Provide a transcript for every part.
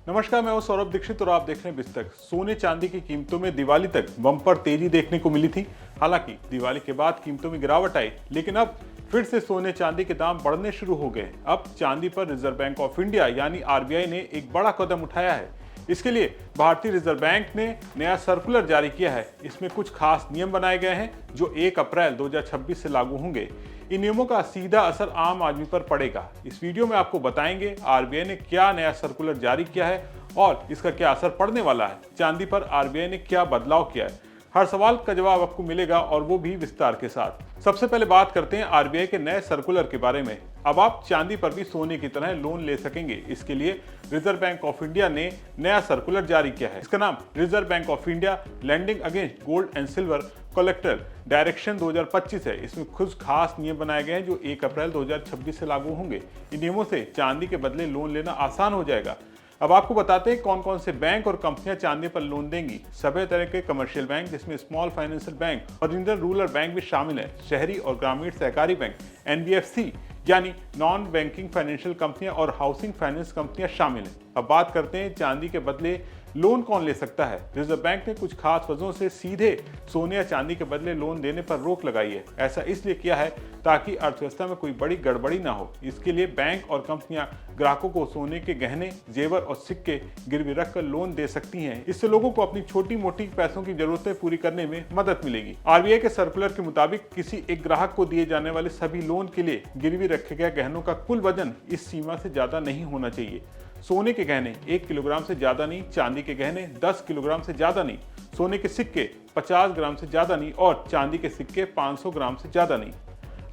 नमस्कार, मैं हूं सौरभ दीक्षित और आप देख रहे हैं बिस्तक। सोने चांदी की कीमतों में दिवाली तक बम्पर तेजी देखने को मिली थी। हालांकि दिवाली के बाद कीमतों में गिरावट आई, लेकिन अब फिर से सोने चांदी के दाम बढ़ने शुरू हो गए। अब चांदी पर रिजर्व बैंक ऑफ इंडिया यानी आरबीआई ने एक बड़ा कदम उठाया है। इसके लिए भारतीय रिजर्व बैंक ने नया सर्कुलर जारी किया है। इसमें कुछ खास नियम बनाए गए हैं जो 1 अप्रैल 2026 से लागू होंगे। इन नियमों का सीधा असर आम आदमी पर पड़ेगा। इस वीडियो में आपको बताएंगे आरबीआई ने क्या नया सर्कुलर जारी किया है और इसका क्या असर पड़ने वाला है। चांदी पर आरबीआई ने क्या बदलाव किया है, हर सवाल का जवाब आपको मिलेगा और वो भी विस्तार के साथ। सबसे पहले बात करते हैं आरबीआई के नए सर्कुलर के बारे में। अब आप चांदी पर भी सोने की तरह लोन ले सकेंगे। इसके लिए रिजर्व बैंक ऑफ इंडिया ने नया सर्कुलर जारी किया है। इसका नाम reserve bank of India lending against gold and silver collateral direction 2025 है। इसमें कुछ खास नियम बनाए गए हैं जो 1 अप्रैल 2026 से लागू होंगे। इन नियमों से चांदी के बदले लोन लेना आसान हो जाएगा। अब आपको बताते हैं कौन कौन से बैंक और कंपनियां चांदी पर लोन देंगी। सभी तरह के कमर्शियल बैंक, जिसमें स्मॉल फाइनेंशियल बैंक और रीजनल रूरल बैंक भी शामिल है। शहरी और ग्रामीण सहकारी बैंक एनबीएफसी यानी नॉन बैंकिंग फाइनेंशियल कंपनियां और हाउसिंग फाइनेंस कंपनियां शामिल हैं। अब बात करते हैं चांदी के बदले लोन कौन ले सकता है। रिजर्व बैंक ने कुछ खास वजहों से सीधे सोने या चांदी के बदले लोन देने पर रोक लगाई है। ऐसा इसलिए किया है ताकि अर्थव्यवस्था में कोई बड़ी गड़बड़ी ना हो। इसके लिए बैंक और कंपनियां ग्राहकों को सोने के गहने, जेवर और सिक्के गिरवी रखकर लोन दे सकती हैं। इससे लोगों को अपनी छोटी मोटी पैसों की जरूरतें पूरी करने में मदद मिलेगी। आरबीआई के सर्कुलर के मुताबिक किसी एक ग्राहक को दिए जाने वाले सभी लोन के लिए गिरवी रखे गए गहनों का कुल वजन इस सीमा से ज्यादा नहीं होना चाहिए। सोने के गहने 1 किलोग्राम से ज्यादा नहीं, चांदी के गहने 10 किलोग्राम से ज्यादा नहीं, सोने के सिक्के 50 ग्राम से ज्यादा नहीं और चांदी के सिक्के 500 ग्राम से ज्यादा नहीं।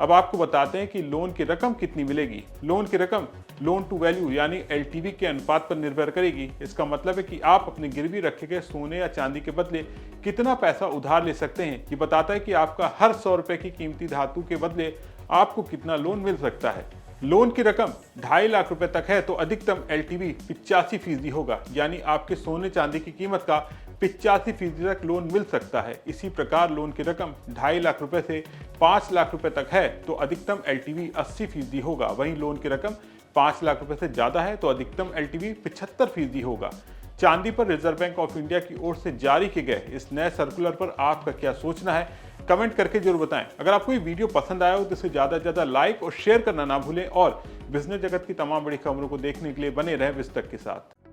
अब आपको बताते हैं कि लोन की रकम कितनी मिलेगी। लोन की रकम लोन टू वैल्यू यानी एलटीवी के अनुपात पर निर्भर करेगी। इसका मतलब है कि आप अपने गिरवी रखे गए सोने या चांदी के बदले कितना पैसा उधार ले सकते हैं। ये बताता है कि आपका हर 100 रुपए की कीमती धातु के बदले आपको कितना लोन मिल सकता है। लोन की रकम 2.5 लाख रुपए तक है तो अधिकतम एलटीवी 85% होगा, यानी आपके सोने चांदी की कीमत का 85% तक लोन मिल सकता है। इसी प्रकार लोन की रकम 2.5 लाख रुपए से 5 लाख रुपए तक है तो अधिकतम एलटीवी 80% होगा। वहीं लोन की रकम 5 लाख रुपए से ज्यादा है तो अधिकतम एलटीवी 75% होगा। चांदी पर रिजर्व बैंक ऑफ इंडिया की ओर से जारी किए गए इस नए सर्कुलर पर आपका क्या सोचना है, कमेंट करके जरूर बताएं। अगर आपको ये वीडियो पसंद आया हो तो इसे ज्यादा से ज्यादा लाइक और शेयर करना ना भूलें और बिजनेस जगत की तमाम बड़ी खबरों को देखने के लिए बने रहें बिस्तक के साथ।